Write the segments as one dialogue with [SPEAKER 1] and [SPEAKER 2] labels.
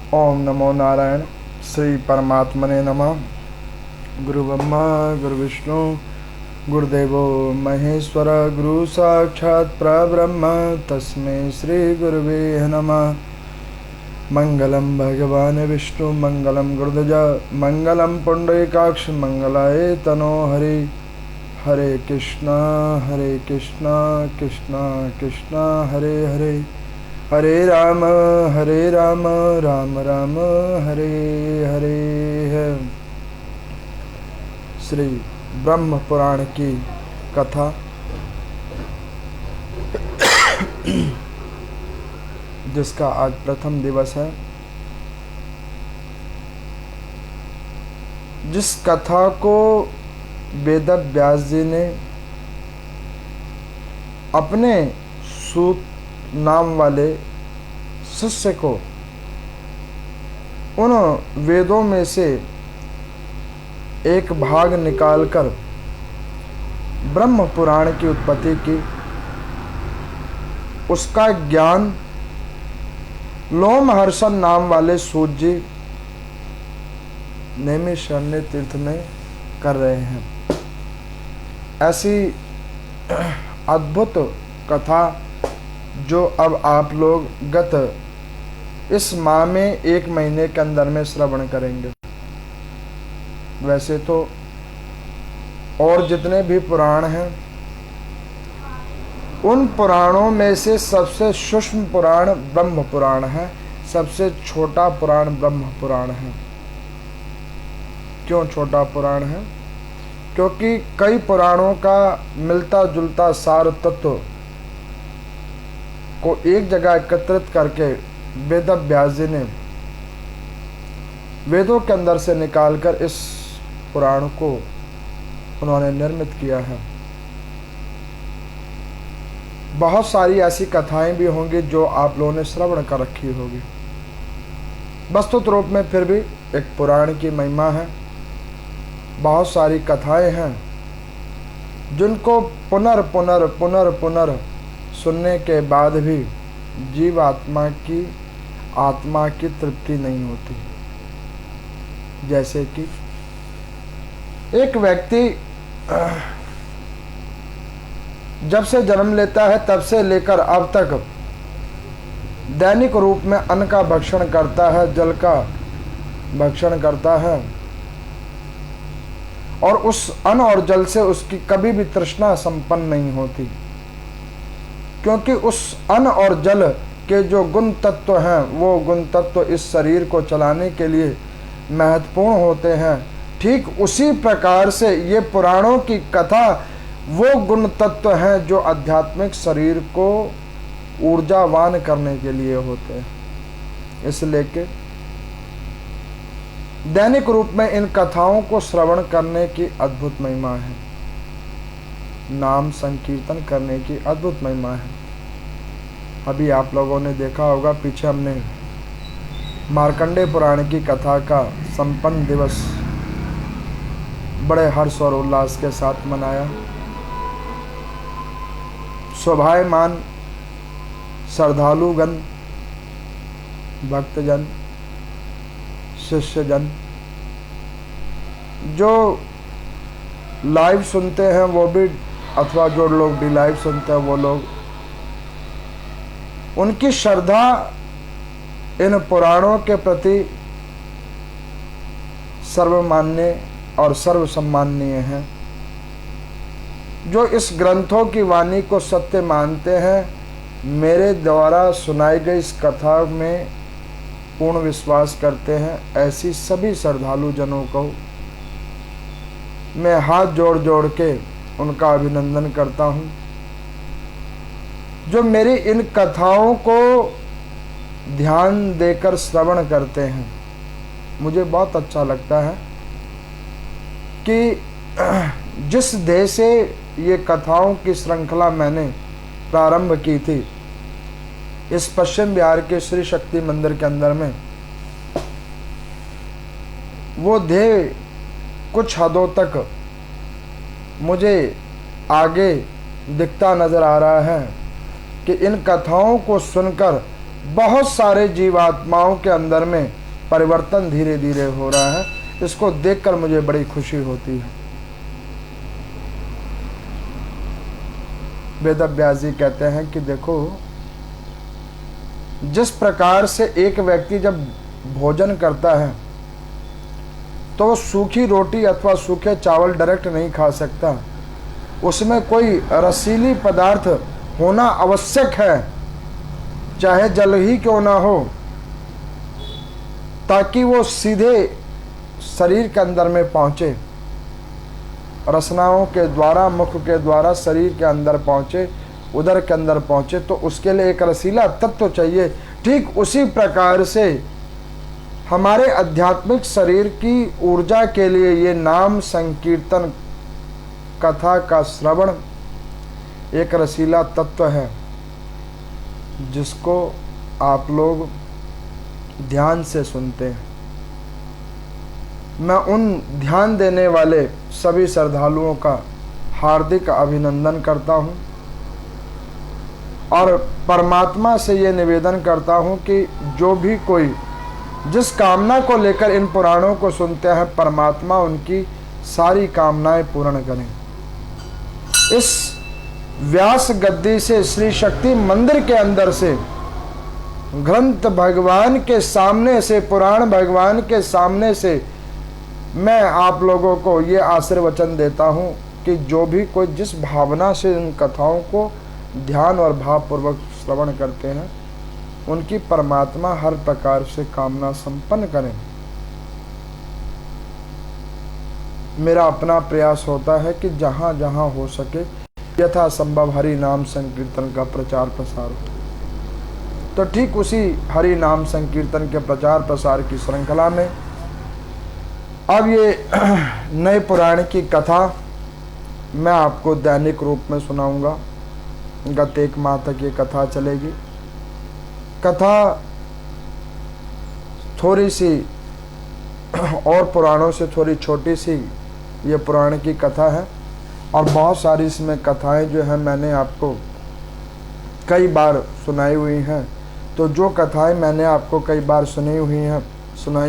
[SPEAKER 1] ओम नमो नारायण। श्री परमात्मने नमः। गुरु ब्रह्मा गुरु विष्णु गुरुदेवो महेश्वर, गुरु साक्षात् परब्रह्म तस्मै श्री गुरुवे नमः। मंगलम भगवान विष्णु मंगलम गुरुध्वज मंगलम पुंडरीकाक्ष मंगलाय तनो हरि। हरे कृष्णा कृष्णा कृष्णा हरे हरे, हरे राम राम राम हरे हरे है। श्री ब्रह्म पुराण की कथा जिसका आज प्रथम दिवस है। जिस कथा को वेद व्यास जी ने अपने सूत नाम वाले शिष्य को उन वेदों में से एक भाग निकालकर ब्रह्म पुराण की उत्पत्ति की, उसका ज्ञान लोमहर्षण नाम वाले सूत जी नैमिषारण्य तीर्थ में कर रहे हैं। ऐसी अद्भुत कथा जो अब आप लोग गत इस माह में 1 महीने के अंदर में श्रवण करेंगे। वैसे तो और जितने भी पुराण हैं उन पुराणों में से सबसे सूक्ष्म पुराण ब्रह्म पुराण है, सबसे छोटा पुराण ब्रह्म पुराण है। क्यों छोटा पुराण है? क्योंकि कई पुराणों का मिलता जुलता सार तत्व को एक जगह एकत्रित करके वेद व्यास जी ने वेदों के अंदर से निकालकर इस पुराण को उन्होंने निर्मित किया है। बहुत सारी ऐसी कथाएं भी होंगी जो आप लोगों ने श्रवण कर रखी होगी। वस्तुत रूप में फिर भी एक पुराण की महिमा है। बहुत सारी कथाएं हैं जिनको पुनर् पुनर् पुनर् पुनर् सुनने के बाद भी जीव आत्मा की तृप्ति नहीं होती। जैसे कि एक व्यक्ति जब से जन्म लेता है तब से लेकर अब तक दैनिक रूप में अन्न का भक्षण करता है, जल का भक्षण करता है, और उस अन्न और जल से उसकी कभी भी तृष्णा संपन्न नहीं होती, क्योंकि उस अन्न और जल के जो गुण तत्व हैं वो गुण तत्व इस शरीर को चलाने के लिए महत्वपूर्ण होते हैं। ठीक उसी प्रकार से ये पुराणों की कथा वो गुण तत्व हैं जो आध्यात्मिक शरीर को ऊर्जावान करने के लिए होते हैं। इसलिए कि दैनिक रूप में इन कथाओं को श्रवण करने की अद्भुत महिमा है, नाम संकीर्तन करने की अद्भुत महिमा है। अभी आप लोगों ने देखा होगा, पीछे हमने मार्कंडेय पुराण की कथा का संपन्न दिवस बड़े हर्ष और उल्लास के साथ मनाया। शोभायमान श्रद्धालुगण, भक्तजन, शिष्यजन जो लाइव सुनते हैं वो भी, अथवा जो लोग भी लाइव सुनते हैं वो लोग, उनकी श्रद्धा इन पुराणों के प्रति सर्वमान्य और सर्वसम्माननीय है। जो इस ग्रंथों की वाणी को सत्य मानते हैं, मेरे द्वारा सुनाई गई इस कथा में पूर्ण विश्वास करते हैं, ऐसी सभी श्रद्धालु जनों को मैं हाथ जोड़ जोड़ के उनका अभिनंदन करता हूँ, जो मेरी इन कथाओं को ध्यान देकर श्रवण करते हैं। मुझे बहुत अच्छा लगता है कि जिस ध्येय से ये कथाओं की श्रृंखला मैंने प्रारंभ की थी, इस पश्चिम बिहार के श्री शक्ति मंदिर के अंदर में, वो ध्येय कुछ हदों तक मुझे आगे दिखता नजर आ रहा है कि इन कथाओं को सुनकर बहुत सारे जीवात्माओं के अंदर में परिवर्तन धीरे धीरे हो रहा है। इसको देखकर मुझे बड़ी खुशी होती है। वेदव्यास जी कहते हैं कि देखो, जिस प्रकार से एक व्यक्ति जब भोजन करता है तो वो सूखी रोटी अथवा सूखे चावल डायरेक्ट नहीं खा सकता, उसमें कोई रसीली पदार्थ होना आवश्यक है, चाहे जल ही क्यों ना हो, ताकि वो सीधे शरीर के अंदर में पहुंचे, रसनाओं के द्वारा, मुख के द्वारा शरीर के अंदर पहुंचे, उदर के अंदर पहुंचे, तो उसके लिए एक रसीला तत्व चाहिए। ठीक उसी प्रकार से हमारे आध्यात्मिक शरीर की ऊर्जा के लिए ये नाम संकीर्तन, कथा का श्रवण एक रसीला तत्व है, जिसको आप लोग ध्यान से सुनते हैं। मैं उन ध्यान देने वाले सभी श्रद्धालुओं का हार्दिक अभिनंदन करता हूं और परमात्मा से ये निवेदन करता हूं कि जो भी कोई जिस कामना को लेकर इन पुराणों को सुनते हैं, परमात्मा उनकी सारी कामनाएं पूर्ण करें। इस व्यास गद्दी से, श्री शक्ति मंदिर के अंदर से, ग्रंथ भगवान के सामने से, पुराण भगवान के सामने से मैं आप लोगों को ये आशीर्वचन देता हूँ कि जो भी कोई जिस भावना से इन कथाओं को ध्यान और भावपूर्वक श्रवण करते हैं, उनकी परमात्मा हर प्रकार से कामना संपन्न करें। मेरा अपना प्रयास होता है कि जहाँ जहाँ हो सके यथा संभव हरि नाम संकीर्तन का प्रचार प्रसार हो। तो ठीक उसी हरि नाम संकीर्तन के प्रचार प्रसार की श्रृंखला में अब ये नए पुराण की कथा मैं आपको दैनिक रूप में सुनाऊंगा। गत 1 माह तक ये कथा चलेगी। कथा थोड़ी सी और पुराणों से थोड़ी छोटी सी ये पुराण की कथा है और बहुत सारी इसमें कथाएं जो है मैंने आपको कई बार सुनाई हुई हैं। तो जो कथाएं मैंने आपको कई बार सुनाई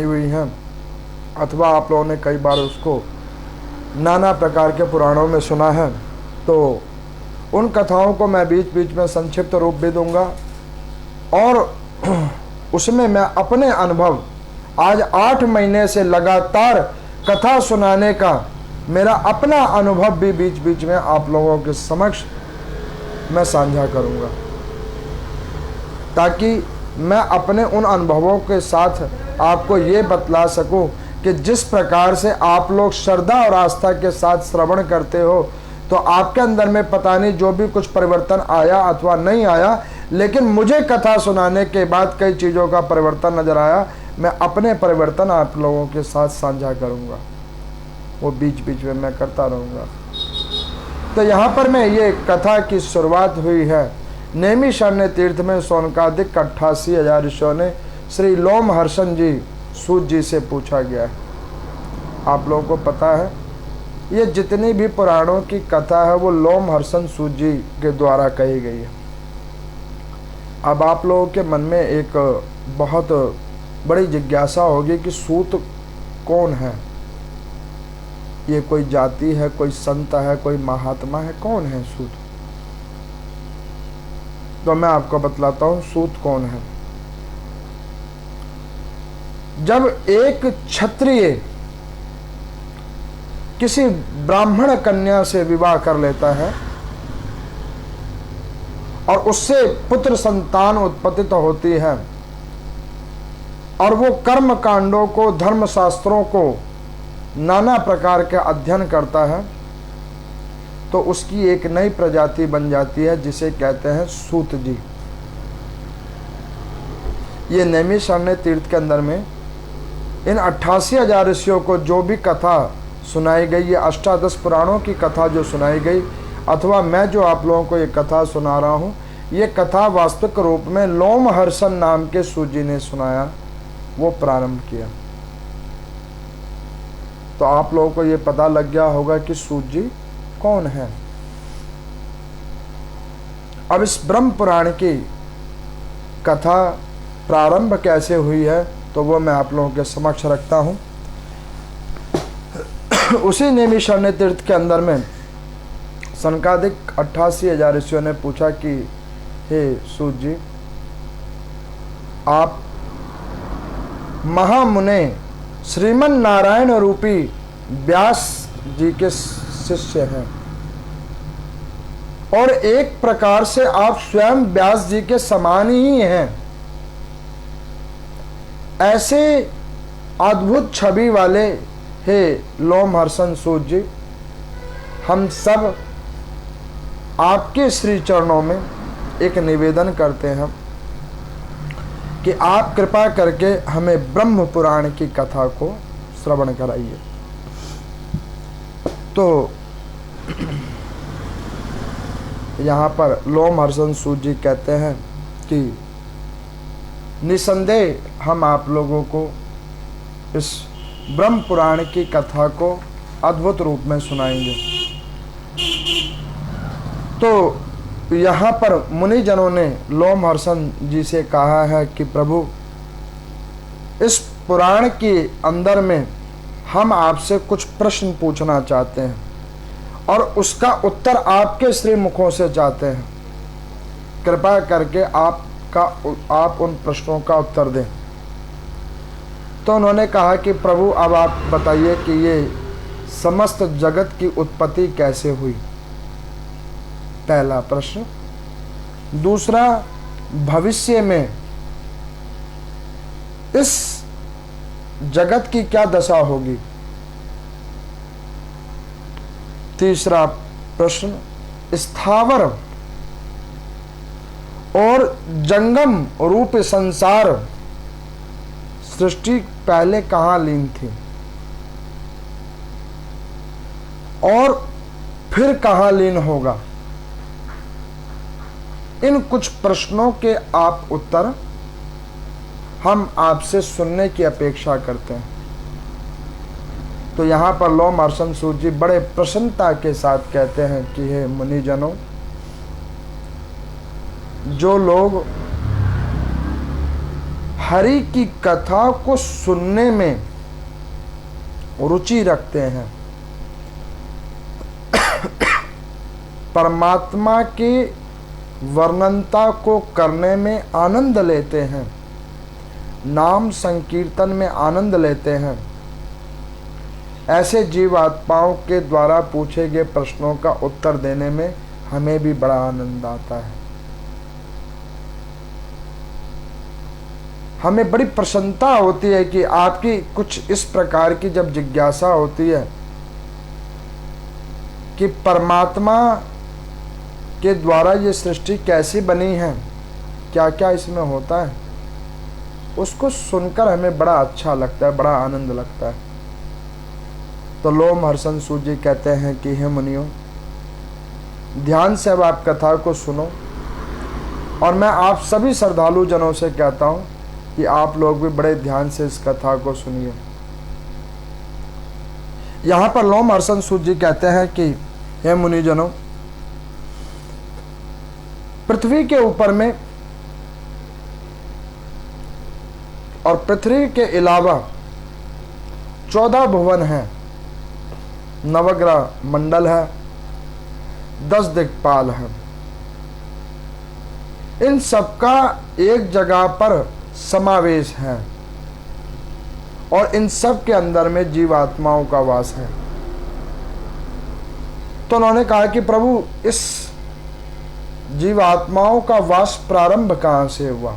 [SPEAKER 1] हुई हैं अथवा आप लोगों ने कई बार उसको नाना प्रकार के पुराणों में सुना है, तो उन कथाओं को मैं बीच बीच में संक्षिप्त रूप भी दूंगा और उसमें मैं अपने अनुभव, आज 8 महीने से लगातार कथा सुनाने का मेरा अपना अनुभव भी बीच बीच में आप लोगों के समक्ष मैं साझा करूंगा, ताकि मैं अपने उन अनुभवों के साथ आपको ये बतला सकूं कि जिस प्रकार से आप लोग श्रद्धा और आस्था के साथ श्रवण करते हो, तो आपके अंदर में पता नहीं जो भी कुछ परिवर्तन आया अथवा नहीं आया, लेकिन मुझे कथा सुनाने के बाद कई चीज़ों का परिवर्तन नजर आया। मैं अपने परिवर्तन आप लोगों के साथ साझा करूंगा, वो बीच बीच में मैं करता रहूंगा। तो यहाँ पर मैं ये कथा की शुरुआत हुई है नैमिषारण्य तीर्थ में सोनकादिक 88,000 ऋषियों ने श्री लोमहर्षण जी सूत जी से पूछा गया है। आप लोगों को पता है ये जितनी भी पुराणों की कथा है वो लोमहर्षण सूत जी के द्वारा कही गई है। अब आप लोगों के मन में एक बहुत बड़ी जिज्ञासा होगी कि सूत कौन है, ये कोई जाति है, कोई संत है, कोई महात्मा है, कौन है सूत? तो मैं आपको बतलाता हूं सूत कौन है। जब एक क्षत्रिय किसी ब्राह्मण कन्या से विवाह कर लेता है और उससे पुत्र संतान उत्पत्ति होती है और वो कर्म कांडों को, धर्म शास्त्रों को नाना प्रकार के अध्ययन करता है, तो उसकी एक नई प्रजाति बन जाती है जिसे कहते हैं सूत जी। ये नैमिषारण्य तीर्थ के अंदर में इन 88,000 ऋषियों को जो भी कथा सुनाई गई, ये अष्टादश पुराणों की कथा जो सुनाई गई, अथवा मैं जो आप लोगों को ये कथा सुना रहा हूँ, ये कथा वास्तविक रूप में लोमहर्षण नाम के सूत जी ने सुनाया, वो प्रारंभ किया। तो आप लोगों को ये पता लग गया होगा कि सूत जी कौन है। अब इस ब्रह्म पुराण की कथा प्रारंभ कैसे हुई है तो वो मैं आप लोगों के समक्ष रखता हूँ। उसी नैमिषारण्य तीर्थ के अंदर में सनकादिक 88,000 ऋषियों ने पूछा कि हे सूत जी, आप महामुने श्रीमन नारायण रूपी व्यास जी के शिष्य हैं और एक प्रकार से आप स्वयं व्यास जी के समान ही हैं। ऐसे अद्भुत छवि वाले हे लोमहर्षण सूत जी, हम सब आपके श्री चरणों में एक निवेदन करते हैं कि आप कृपा करके हमें ब्रह्म पुराण की कथा को श्रवण कराइए। तो यहाँ पर लोमहर्षण सूत जी कहते हैं कि निसंदेह हम आप लोगों को इस ब्रह्म पुराण की कथा को अद्भुत रूप में सुनाएंगे। तो यहाँ पर मुनि जनों ने लोमहर्षण जी से कहा है कि प्रभु, इस पुराण के अंदर में हम आपसे कुछ प्रश्न पूछना चाहते हैं और उसका उत्तर आपके श्री मुखों से चाहते हैं। कृपा करके आप उन प्रश्नों का उत्तर दें। तो उन्होंने कहा कि प्रभु, अब आप बताइए कि ये समस्त जगत की उत्पत्ति कैसे हुई, पहला प्रश्न। दूसरा, भविष्य में इस जगत की क्या दशा होगी। तीसरा प्रश्न, स्थावर और जंगम रूप संसार सृष्टि पहले कहाँ लीन थी और फिर कहाँ लीन होगा। इन कुछ प्रश्नों के आप उत्तर हम आपसे सुनने की अपेक्षा करते हैं। तो यहाँ पर लोमहर्षण सूत जी बड़े प्रसन्नता के साथ कहते हैं कि हे मुनिजनों, जो लोग हरि की कथा को सुनने में रुचि रखते हैं, परमात्मा के वर्णनता को करने में आनंद लेते हैं, नाम संकीर्तन में आनंद लेते हैं, ऐसे जीवात्माओं के द्वारा पूछे गए प्रश्नों का उत्तर देने में हमें भी बड़ा आनंद आता है। हमें बड़ी प्रसन्नता होती है कि आपकी कुछ इस प्रकार की जब जिज्ञासा होती है कि परमात्मा के द्वारा ये सृष्टि कैसी बनी है, क्या क्या इसमें होता है, उसको सुनकर हमें बड़ा अच्छा लगता है, बड़ा आनंद लगता है। तो लोमहर्षण सूत जी कहते हैं कि हे मुनियों, ध्यान से अब आप कथा को सुनो और मैं आप सभी श्रद्धालु जनों से कहता हूं कि आप लोग भी बड़े ध्यान से इस कथा को सुनिए। यहां पर लोमहर्षण सूत जी कहते हैं कि हे मुनिजनों, पृथ्वी के ऊपर में और पृथ्वी के अलावा 14 भुवन हैं, नवग्रह मंडल है, 10 दिक्पाल है। इन सबका एक जगह पर समावेश है और इन सब के अंदर में जीवात्माओं का वास है। तो उन्होंने कहा कि प्रभु, इस जीवात्माओं का वास प्रारंभ कहां से हुआ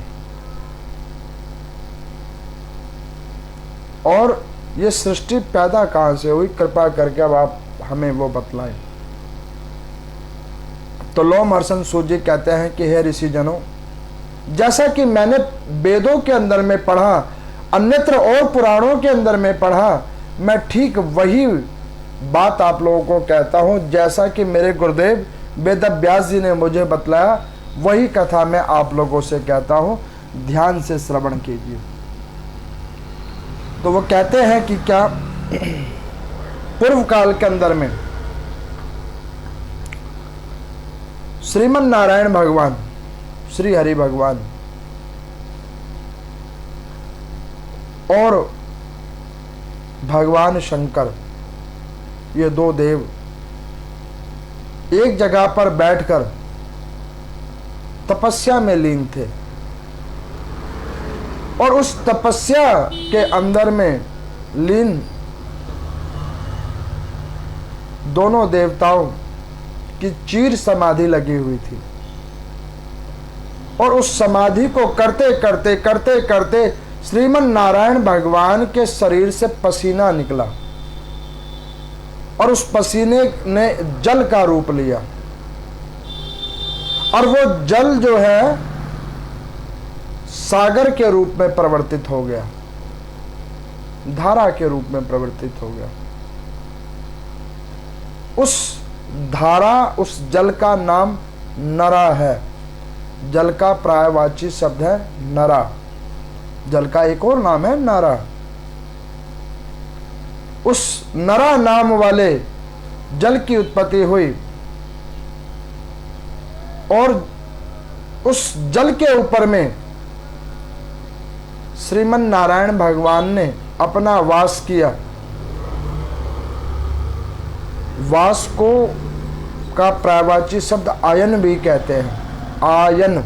[SPEAKER 1] और ये सृष्टि पैदा कहां से हुई, कृपा करके अब आप हमें वो बतलाएं। तो लोमहर्षण सूत जी कहते हैं कि हे ऋषि जनों, जैसा कि मैंने वेदों के अंदर में पढ़ा, अन्यत्र और पुराणों के अंदर में पढ़ा, मैं ठीक वही बात आप लोगों को कहता हूं। जैसा कि मेरे गुरुदेव वेद व्यास जी ने मुझे बतलाया, वही कथा मैं आप लोगों से कहता हूं, ध्यान से श्रवण कीजिए। तो वो कहते हैं कि क्या पूर्व काल के अंदर में श्रीमन नारायण भगवान, श्री हरि भगवान और भगवान शंकर, ये दो देव एक जगह पर बैठकर तपस्या में लीन थे और उस तपस्या के अंदर में लीन दोनों देवताओं की चीर समाधि लगी हुई थी और उस समाधि को करते करते करते करते श्रीमन नारायण भगवान के शरीर से पसीना निकला और उस पसीने ने जल का रूप लिया और वो जल जो है सागर के रूप में परिवर्तित हो गया, धारा के रूप में परिवर्तित हो गया। उस धारा, उस जल का नाम नरा है। जल का पर्यायवाची शब्द है नरा। जल का एक और नाम है नारा। उस नरा नाम वाले जल की उत्पत्ति हुई और उस जल के ऊपर में श्रीमन नारायण भगवान ने अपना वास किया। वास को का पर्यायवाची शब्द आयन भी कहते हैं। आयन,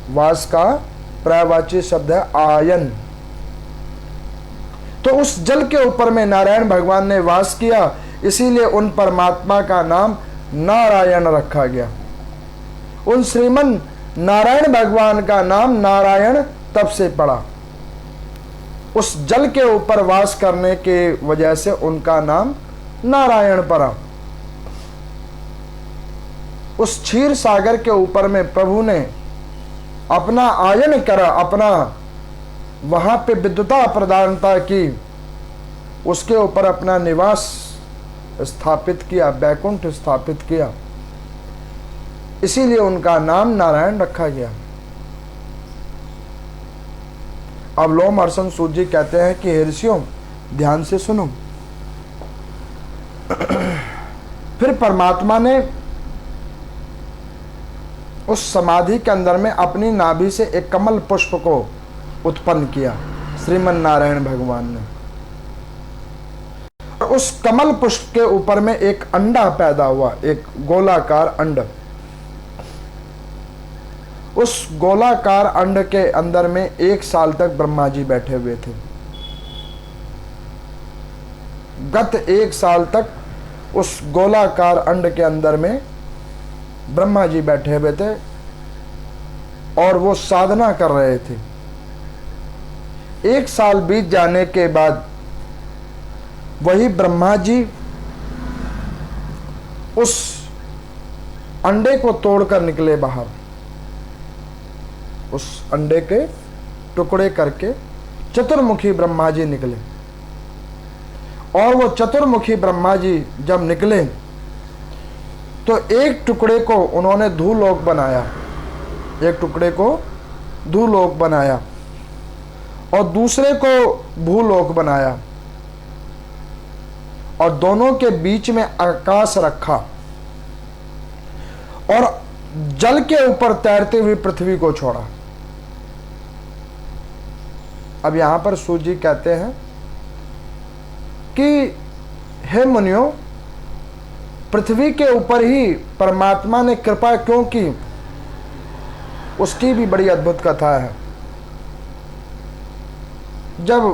[SPEAKER 1] वास का पर्यायवाची शब्द है आयन। तो उस जल के ऊपर में नारायण भगवान ने वास किया, इसीलिए उन परमात्मा का नाम नारायण रखा गया। उन श्रीमन नारायण भगवान का नाम नारायण तब से पड़ा। उस जल के ऊपर वास करने के वजह से उनका नाम नारायण पड़ा। उस क्षीर सागर के ऊपर में प्रभु ने अपना आयन करा, अपना वहां पे विद्युता प्रदानता की, उसके ऊपर अपना निवास स्थापित किया, बैकुंठ स्थापित किया, इसीलिए उनका नाम नारायण रखा गया। अब लोमहर्षण सूत जी कहते हैं कि हे ऋषियों, ध्यान से सुनो। फिर परमात्मा ने उस समाधि के अंदर में अपनी नाभि से एक कमल पुष्प को उत्पन्न किया, श्रीमन नारायण भगवान ने। और उस कमल पुष्प के ऊपर में एक अंडा पैदा हुआ, एक गोलाकार अंड। उस गोलाकार अंड के अंदर में 1 साल तक ब्रह्मा जी बैठे हुए थे। गत 1 साल तक उस गोलाकार अंड के अंदर में ब्रह्मा जी बैठे हुए थे और वो साधना कर रहे थे। 1 साल बीत जाने के बाद वही ब्रह्मा जी उस अंडे को तोड़कर निकले बाहर। उस अंडे के टुकड़े करके चतुर्मुखी ब्रह्मा जी निकले और वो चतुर्मुखी ब्रह्मा जी जब निकले तो एक टुकड़े को उन्होंने धूलोक बनाया, एक टुकड़े को धूलोक बनाया और दूसरे को भूलोक बनाया और दोनों के बीच में आकाश रखा और जल के ऊपर तैरते हुए पृथ्वी को छोड़ा। अब यहां पर सूत जी कहते हैं कि हे मुनियों, पृथ्वी के ऊपर ही परमात्मा ने कृपा क्यों की, उसकी भी बड़ी अद्भुत कथा है। जब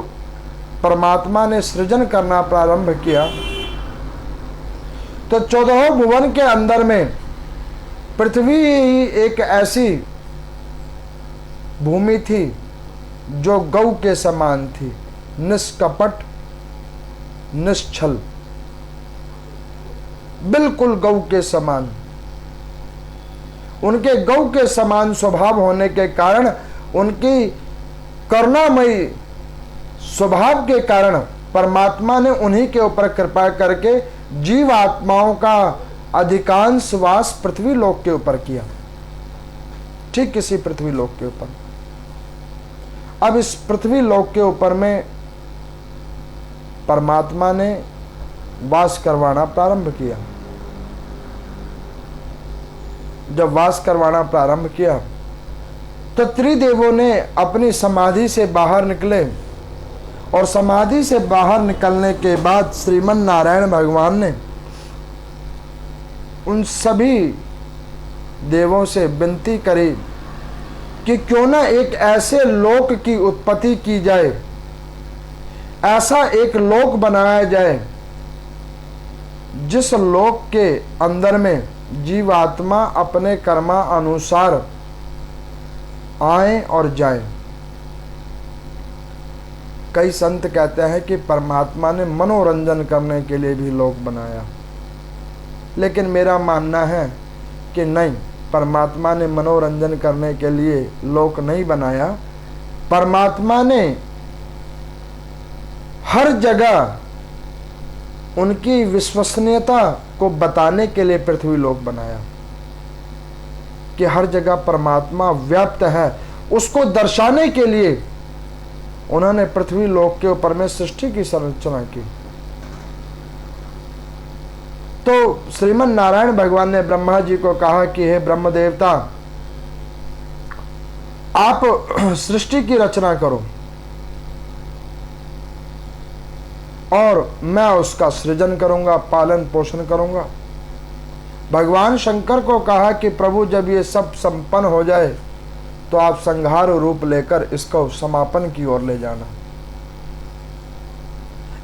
[SPEAKER 1] परमात्मा ने सृजन करना प्रारंभ किया तो 14 भुवन के अंदर में पृथ्वी ही एक ऐसी भूमि थी जो गौ के समान थी, निष्कपट, निश्चल, बिल्कुल गौ के समान। उनके गौ के समान स्वभाव होने के कारण, उनकी करुणामयी स्वभाव के कारण परमात्मा ने उन्हीं के ऊपर कृपा करके जीव आत्माओं का अधिकांश वास पृथ्वी लोक के ऊपर किया, ठीक किसी पृथ्वी लोक के ऊपर। अब इस पृथ्वी लोक के ऊपर में परमात्मा ने वास करवाना प्रारंभ किया। जब वास करवाना प्रारंभ किया तो त्रिदेवों ने अपनी समाधि से बाहर निकले और समाधि से बाहर निकलने के बाद श्रीमन नारायण भगवान ने उन सभी देवों से विनती करी कि क्यों ना एक ऐसे लोक की उत्पत्ति की जाए, ऐसा एक लोक बनाया जाए जिस लोक के अंदर में जीवात्मा अपने कर्मा अनुसार आए और जाए। कई संत कहते हैं कि परमात्मा ने मनोरंजन करने के लिए भी लोक बनाया, लेकिन मेरा मानना है कि नहीं, परमात्मा ने मनोरंजन करने के लिए लोक नहीं बनाया। परमात्मा ने हर जगह उनकी विश्वसनीयता को बताने के लिए पृथ्वी लोक बनाया कि हर जगह परमात्मा व्याप्त है, उसको दर्शाने के लिए उन्होंने पृथ्वी लोक के ऊपर में सृष्टि की संरचना की। तो श्रीमन नारायण भगवान ने ब्रह्मा जी को कहा कि हे ब्रह्म देवता, आप सृष्टि की रचना करो और मैं उसका सृजन करूंगा, पालन पोषण करूंगा। भगवान शंकर को कहा कि प्रभु जब ये सब संपन्न हो जाए तो आप संहार रूप लेकर इसको समापन की ओर ले जाना।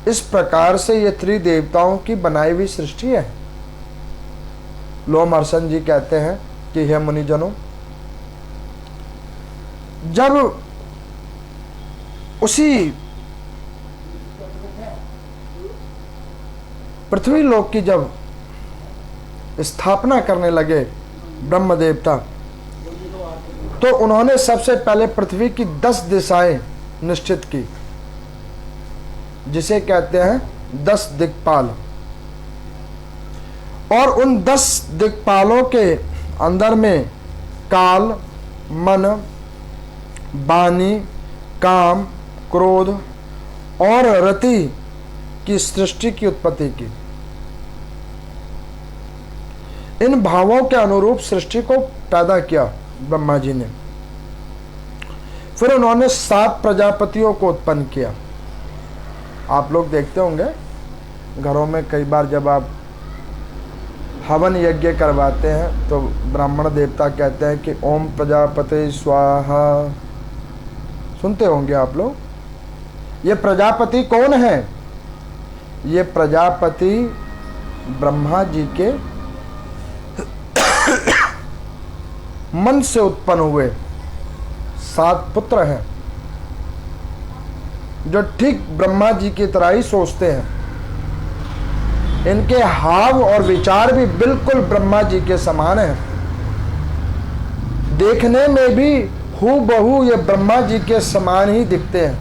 [SPEAKER 1] इस प्रकार से ये त्रिदेवताओं की बनाई हुई सृष्टि है। लोमहर्षण जी कहते हैं कि हे मुनिजनों, जब उसी पृथ्वी लोक की जब स्थापना करने लगे ब्रह्म देवता, तो उन्होंने सबसे पहले पृथ्वी की 10 दिशाएं निश्चित की, जिसे कहते हैं 10 दिक्पाल। और उन 10 दिक्पालों के अंदर में काल, मन, वाणी, काम, क्रोध और रति की सृष्टि की उत्पत्ति की। इन भावों के अनुरूप सृष्टि को पैदा किया ब्रह्मा जी ने। फिर उन्होंने 7 प्रजापतियों को उत्पन्न किया। आप लोग देखते होंगे घरों में कई बार जब आप हवन यज्ञ करवाते हैं तो ब्राह्मण देवता कहते हैं कि ओम प्रजापति स्वाहा। सुनते होंगे आप लोग। ये प्रजापति कौन है? ये प्रजापति ब्रह्मा जी के मन से उत्पन्न हुए 7 पुत्र हैं, जो ठीक ब्रह्मा जी की तरह ही सोचते हैं। इनके हाव और विचार भी बिल्कुल ब्रह्मा जी के समान हैं। देखने में भी हूबहू ये ब्रह्मा जी के समान ही दिखते हैं,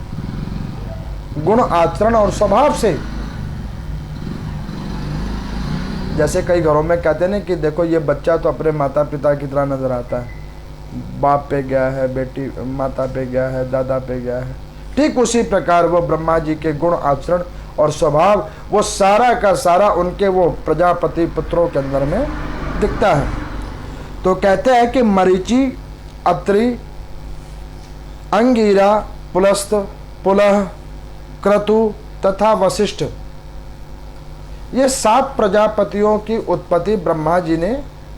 [SPEAKER 1] गुण, आचरण और स्वभाव से। जैसे कई घरों में कहते हैं ना कि देखो ये बच्चा तो अपने माता पिता की तरह नजर आता है, बाप पे गया है, बेटी माता पे गया है, दादा पे गया है। ठीक उसी प्रकार वो ब्रह्मा जी के गुण, आचरण और स्वभाव वो सारा का सारा उनके वो प्रजापति पुत्रों के अंदर में दिखता है। तो कहते हैं कि मरीचि, अत्रि, अंगिरा, पुलस्त, पुलह, क्रतु तथा वशिष्ठ, ये 7 प्रजापतियों की उत्पत्ति ब्रह्मा जी ने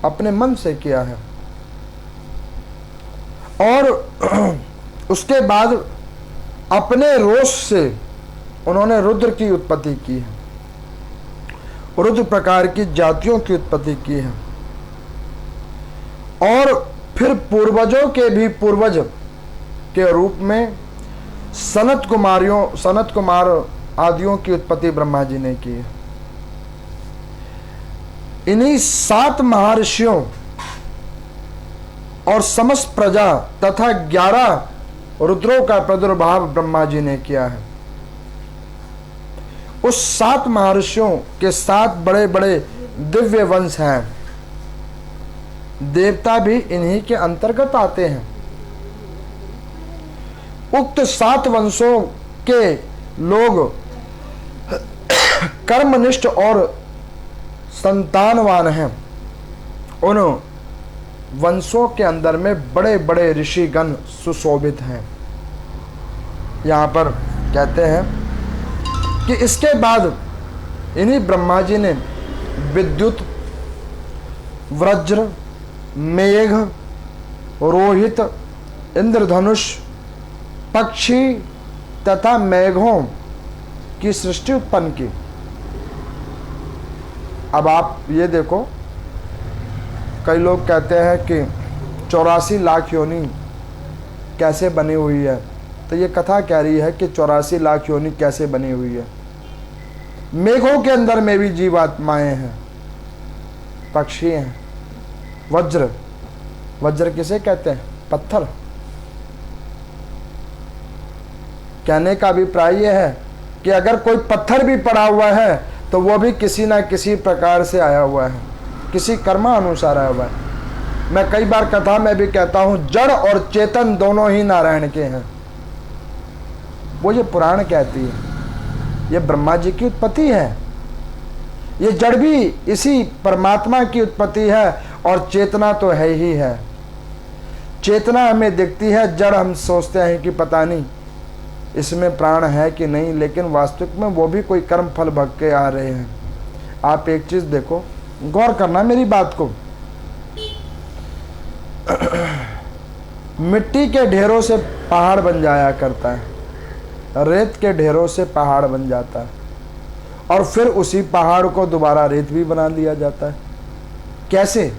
[SPEAKER 1] अपने मन से किया है। और उसके बाद अपने रोष से उन्होंने रुद्र की उत्पत्ति की है। रुद्र प्रकार की जातियों की उत्पत्ति की है। और फिर पूर्वजों के भी पूर्वज के रूप में सनत कुमार आदियों की उत्पत्ति ब्रह्मा जी ने की है। इन्हीं 7 महर्षियों और समस्त प्रजा तथा 11 रुद्रों का प्रादुर्भाव ब्रह्मा जी ने किया है। उस 7 महर्षियों के 7 बड़े बड़े दिव्य वंश हैं। देवता भी इन्हीं के अंतर्गत आते हैं। उक्त 7 वंशों के लोग कर्मनिष्ठ और संतानवान हैं। उन वंशों के अंदर में बड़े बड़े ऋषिगण सुशोभित हैं। यहाँ पर कहते हैं कि इसके बाद इन्हीं ब्रह्मा जी ने विद्युत, वज्र, मेघ, रोहित, इंद्रधनुष, पक्षी तथा मेघों की सृष्टि उत्पन्न की। अब आप ये देखो, कई लोग कहते हैं कि 84 लाख योनि कैसे बनी हुई है। तो ये कथा कह रही है कि 84 लाख योनि कैसे बनी हुई है। मेघों के अंदर में भी जीवात्माएं हैं, पक्षी हैं, वज्र, वज्र किसे कहते हैं? पत्थर। कहने का अभिप्राय यह है कि अगर कोई पत्थर भी पड़ा हुआ है तो वो भी किसी ना किसी प्रकार से आया हुआ है, किसी कर्मा अनुसार आया हुआ है। मैं कई बार कथा में भी कहता हूं, जड़ और चेतन दोनों ही नारायण के हैं। वो ये पुराण कहती है, ये ब्रह्मा जी की उत्पत्ति है। ये जड़ भी इसी परमात्मा की उत्पत्ति है और चेतना तो है ही है। चेतना हमें दिखती है, जड़ हम सोचते हैं कि पता नहीं इसमें प्राण है कि नहीं, लेकिन वास्तविक में वो भी कोई कर्म फल भग के आ रहे हैं। आप एक चीज देखो, गौर करना मेरी बात को। मिट्टी के ढेरों से पहाड़ बन जाया करता है, रेत के ढेरों से पहाड़ बन जाता है, और फिर उसी पहाड़ को दोबारा रेत भी बना लिया जाता है। कैसे?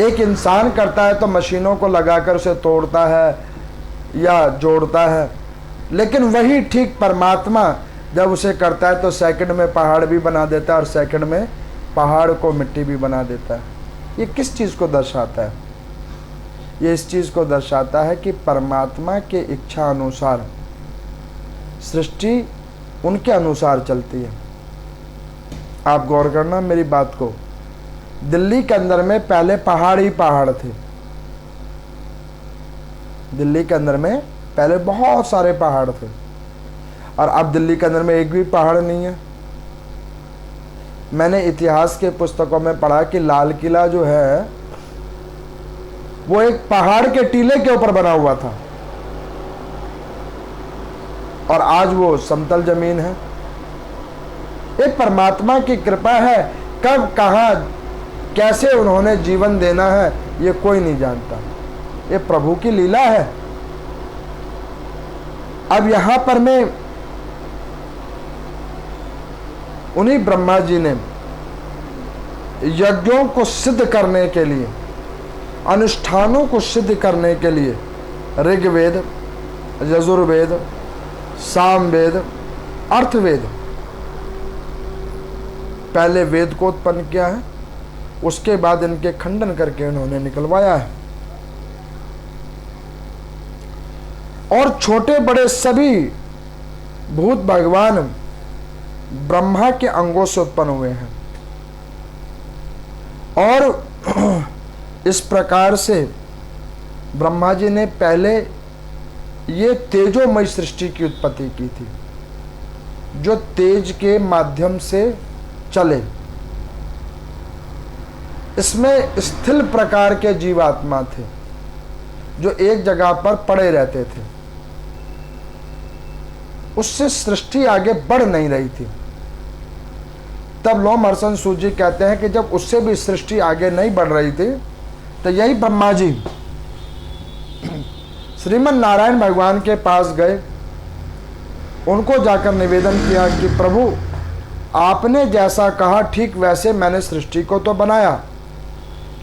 [SPEAKER 1] एक इंसान करता है तो मशीनों को लगाकर उसे तोड़ता है या जोड़ता है, लेकिन वही ठीक परमात्मा जब उसे करता है तो सेकंड में पहाड़ भी बना देता है और सेकंड में पहाड़ को मिट्टी भी बना देता है। ये किस चीज़ को दर्शाता है? ये इस चीज़ को दर्शाता है कि परमात्मा के इच्छा अनुसार सृष्टि उनके अनुसार चलती है। आप गौर करना मेरी बात को। दिल्ली के अंदर में पहले पहाड़ ही पहाड़ थे। दिल्ली के अंदर में पहले बहुत सारे पहाड़ थे, और अब दिल्ली के अंदर में एक भी पहाड़ नहीं है। मैंने इतिहास के पुस्तकों में पढ़ा कि लाल किला जो है वो एक पहाड़ के टीले के ऊपर बना हुआ था, और आज वो समतल जमीन है। ये परमात्मा की कृपा है। कब, कहां, कैसे उन्होंने जीवन देना है ये कोई नहीं जानता। ये प्रभु की लीला है। अब यहां पर मैं उन्हीं ब्रह्मा जी ने यज्ञों को सिद्ध करने के लिए, अनुष्ठानों को सिद्ध करने के लिए ऋग्वेद, यजुर्वेद, सामवेद, अर्थवेद, पहले वेद को उत्पन्न किया है, उसके बाद इनके खंडन करके इन्होंने निकलवाया है। और छोटे बड़े सभी भूत भगवान ब्रह्मा के अंगों से उत्पन्न हुए हैं। और इस प्रकार से ब्रह्मा जी ने पहले ये तेजोमय सृष्टि की उत्पत्ति की थी, जो तेज के माध्यम से चले। इसमें स्थिर प्रकार के जीवात्मा थे जो एक जगह पर पड़े रहते थे। उससे सृष्टि आगे बढ़ नहीं रही थी। तब लोमहर्षण सूत जी कहते हैं कि जब उससे भी सृष्टि आगे नहीं बढ़ रही थी तो यही ब्रह्मा जी श्रीमन नारायण भगवान के पास गए। उनको जाकर निवेदन किया कि प्रभु, आपने जैसा कहा ठीक वैसे मैंने सृष्टि को तो बनाया,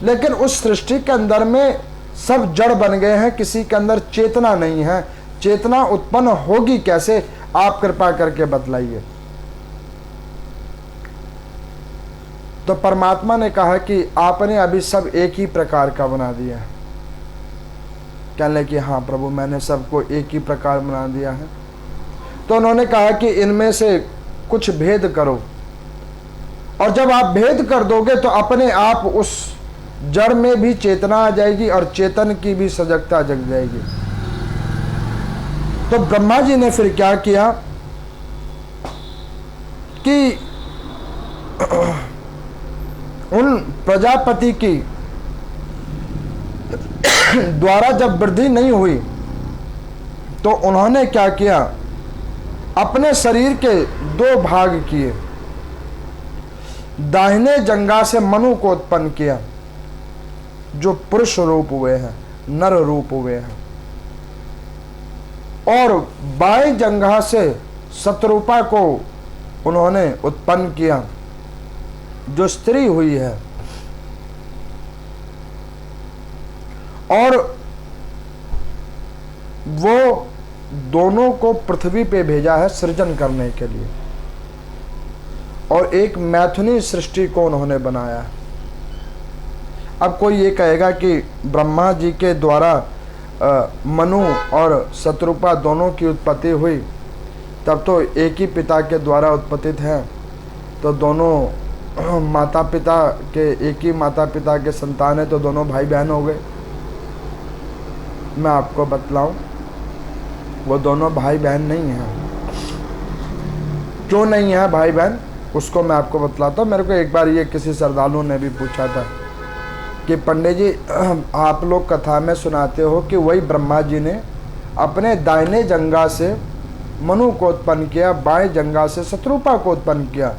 [SPEAKER 1] लेकिन उस सृष्टि के अंदर में सब जड़ बन गए हैं, किसी के अंदर चेतना नहीं है। चेतना उत्पन्न होगी कैसे? आप कृपा करके बतलाइए। तो परमात्मा ने कहा कि आपने अभी सब एक ही प्रकार का बना दिया है। कहने लगे कि हाँ प्रभु, मैंने सबको एक ही प्रकार बना दिया है। तो उन्होंने कहा कि इनमें से कुछ भेद करो, और जब आप भेद कर दोगे तो अपने आप उस जड़ में भी चेतना आ जाएगी और चेतन की भी सजगता जग जाएगी। तो ब्रह्मा जी ने फिर क्या किया कि उन प्रजापति की द्वारा जब वृद्धि नहीं हुई तो उन्होंने क्या किया अपने शरीर के 2 भाग किए। दाहिने जंघा से मनु को उत्पन्न किया जो पुरुष रूप हुए हैं, नर रूप हुए हैं, और बाएं जंघा से शत्रुपा को उन्होंने उत्पन्न किया जो स्त्री हुई है, और वो दोनों को पृथ्वी पे भेजा है सृजन करने के लिए, और एक मैथुनी सृष्टि को उन्होंने बनाया है। अब कोई ये कहेगा कि ब्रह्मा जी के द्वारा मनु और शत्रुपा दोनों की उत्पत्ति हुई, तब तो एक ही पिता के द्वारा उत्पत्तित हैं, तो दोनों माता पिता के, एक ही माता पिता के संतान है, तो दोनों भाई बहन हो गए। मैं आपको बतलाऊं, वो दोनों भाई बहन नहीं हैं। क्यों नहीं है भाई बहन, उसको मैं आपको बतलाता हूँ। मेरे को एक बार ये किसी श्रद्धालु ने भी पूछा था कि पंडित जी, आप लोग कथा में सुनाते हो कि वही ब्रह्मा जी ने अपने दाहिने जंघा से मनु को उत्पन्न किया, बाएं जंघा से शत्रुपा को उत्पन्न किया।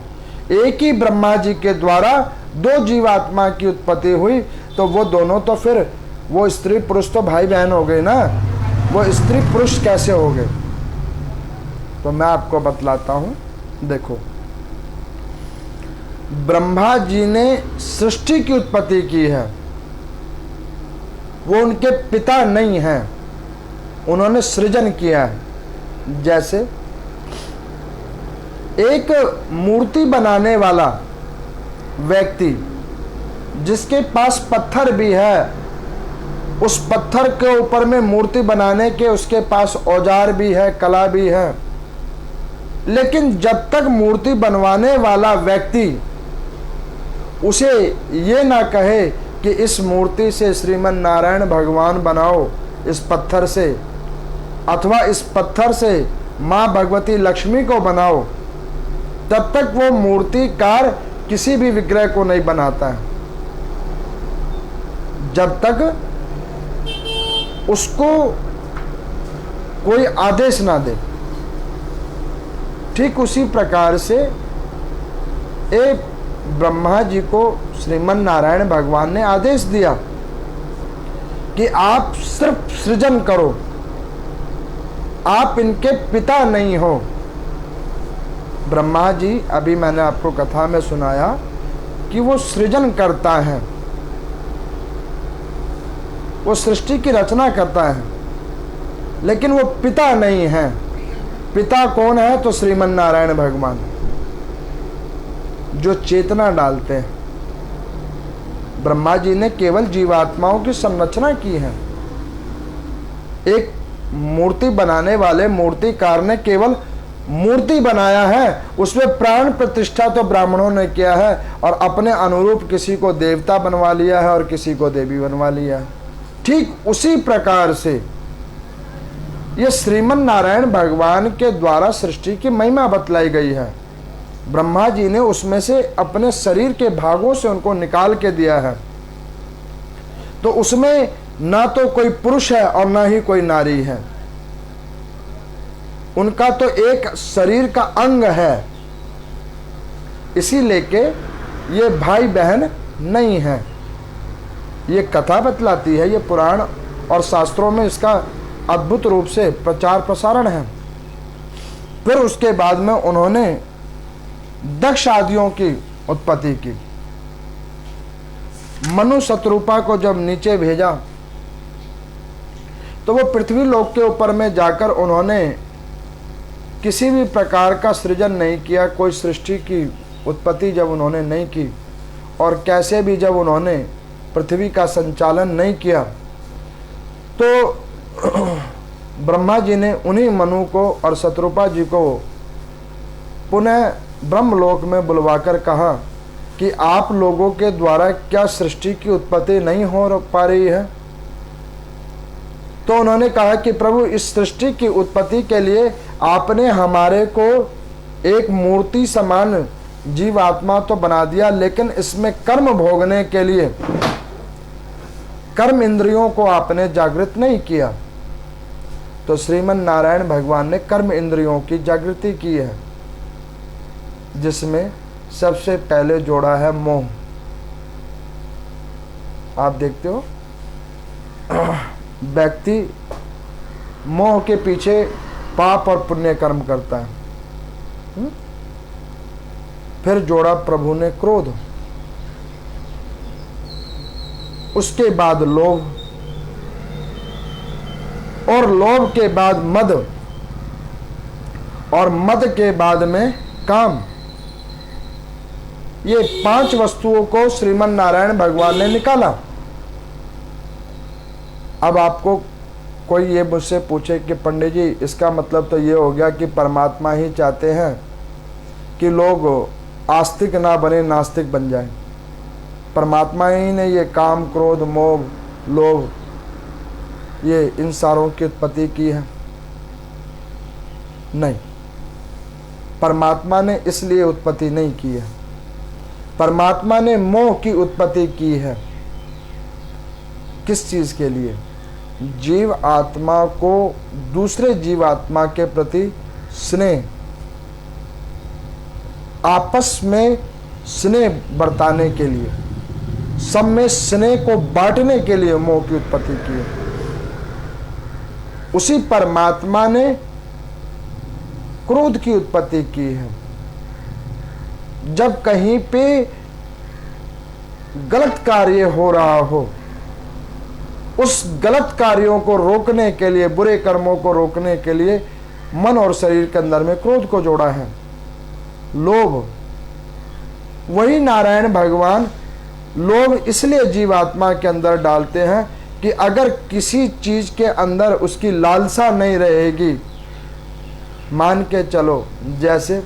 [SPEAKER 1] एक ही ब्रह्मा जी के द्वारा 2 जीवात्मा की उत्पत्ति हुई, तो वो दोनों तो फिर वो स्त्री पुरुष तो भाई बहन हो गए ना, वो स्त्री पुरुष कैसे हो गए? तो मैं आपको बतलाता हूँ। देखो, ब्रह्मा जी ने सृष्टि की उत्पत्ति की है, वो उनके पिता नहीं हैं, उन्होंने सृजन किया है। जैसे एक मूर्ति बनाने वाला व्यक्ति जिसके पास पत्थर भी है, उस पत्थर के ऊपर में मूर्ति बनाने के उसके पास औजार भी है, कला भी है, लेकिन जब तक मूर्ति बनवाने वाला व्यक्ति उसे ये ना कहे कि इस मूर्ति से श्रीमन नारायण भगवान बनाओ इस पत्थर से, अथवा इस पत्थर से माँ भगवती लक्ष्मी को बनाओ, तब तक वो मूर्तिकार किसी भी विग्रह को नहीं बनाता है, जब तक उसको कोई आदेश ना दे। ठीक उसी प्रकार से एक ब्रह्मा जी को श्रीमन नारायण भगवान ने आदेश दिया कि आप सिर्फ सृजन करो, आप इनके पिता नहीं हो। ब्रह्मा जी, अभी मैंने आपको कथा में सुनाया कि वो सृजन करता है, वो सृष्टि की रचना करता है, लेकिन वो पिता नहीं है। पिता कौन है? तो श्रीमन नारायण भगवान, जो चेतना डालते हैं। ब्रह्मा जी ने केवल जीवात्माओं की संरचना की है। एक मूर्ति बनाने वाले मूर्तिकार ने केवल मूर्ति बनाया है, उसमें प्राण प्रतिष्ठा तो ब्राह्मणों ने किया है, और अपने अनुरूप किसी को देवता बनवा लिया है और किसी को देवी बनवा लिया है। ठीक उसी प्रकार से ये श्रीमन नारायण भगवान के द्वारा सृष्टि की महिमा बतलाई गई है। ब्रह्मा जी ने उसमें से अपने शरीर के भागों से उनको निकाल के दिया है, तो उसमें ना तो कोई पुरुष है और ना ही कोई नारी है, उनका तो एक शरीर का अंग है। इसी लेके ये भाई बहन नहीं है। ये कथा बतलाती है, ये पुराण और शास्त्रों में इसका अद्भुत रूप से प्रचार प्रसारण है। फिर उसके बाद में उन्होंने दक्ष आदियों की उत्पत्ति की। मनु शत्रुपा को जब नीचे भेजा तो वो पृथ्वी लोक के ऊपर में जाकर उन्होंने किसी भी प्रकार का सृजन नहीं किया, कोई सृष्टि की उत्पत्ति जब उन्होंने नहीं की, और कैसे भी जब उन्होंने पृथ्वी का संचालन नहीं किया, तो ब्रह्मा जी ने उन्हीं मनु को और शत्रुपा जी को पुनः ब्रह्मलोक में बुलवाकर कहा कि आप लोगों के द्वारा क्या सृष्टि की उत्पत्ति नहीं हो पा रही है? तो उन्होंने कहा कि प्रभु, इस सृष्टि की उत्पत्ति के लिए आपने हमारे को एक मूर्ति समान जीव आत्मा तो बना दिया, लेकिन इसमें कर्म भोगने के लिए कर्म इंद्रियों को आपने जागृत नहीं किया। तो श्रीमन नारायण भगवान ने कर्म इंद्रियों की जागृति की है, जिसमें सबसे पहले जोड़ा है मोह। आप देखते हो व्यक्ति मोह के पीछे पाप और पुण्य कर्म करता है। फिर जोड़ा प्रभु ने क्रोध, उसके बाद लोभ, और लोभ के बाद मद, और मद के बाद में काम। ये 5 वस्तुओं को श्रीमन नारायण भगवान ने निकाला। अब आपको कोई ये मुझसे पूछे कि पंडित जी इसका मतलब तो ये हो गया कि परमात्मा ही चाहते हैं कि लोग आस्तिक ना बने, नास्तिक बन जाएं। परमात्मा ही ने ये काम, क्रोध, मोह, लोभ, ये इन सारों की उत्पत्ति की है? नहीं, परमात्मा ने इसलिए उत्पत्ति नहीं की है। परमात्मा ने मोह की उत्पत्ति की है। किस चीज के लिए? जीव आत्मा को दूसरे जीव आत्मा के प्रति स्नेह, आपस में स्नेह बरताने के लिए, सब में स्नेह को बांटने के लिए मोह की उत्पत्ति की है। उसी परमात्मा ने क्रोध की उत्पत्ति की है। जब कहीं पे गलत कार्य हो रहा हो, उस गलत कार्यों को रोकने के लिए, बुरे कर्मों को रोकने के लिए मन और शरीर के अंदर में क्रोध को जोड़ा है। लोभ, वही नारायण भगवान लोभ इसलिए जीवात्मा के अंदर डालते हैं कि अगर किसी चीज के अंदर उसकी लालसा नहीं रहेगी, मान के चलो जैसे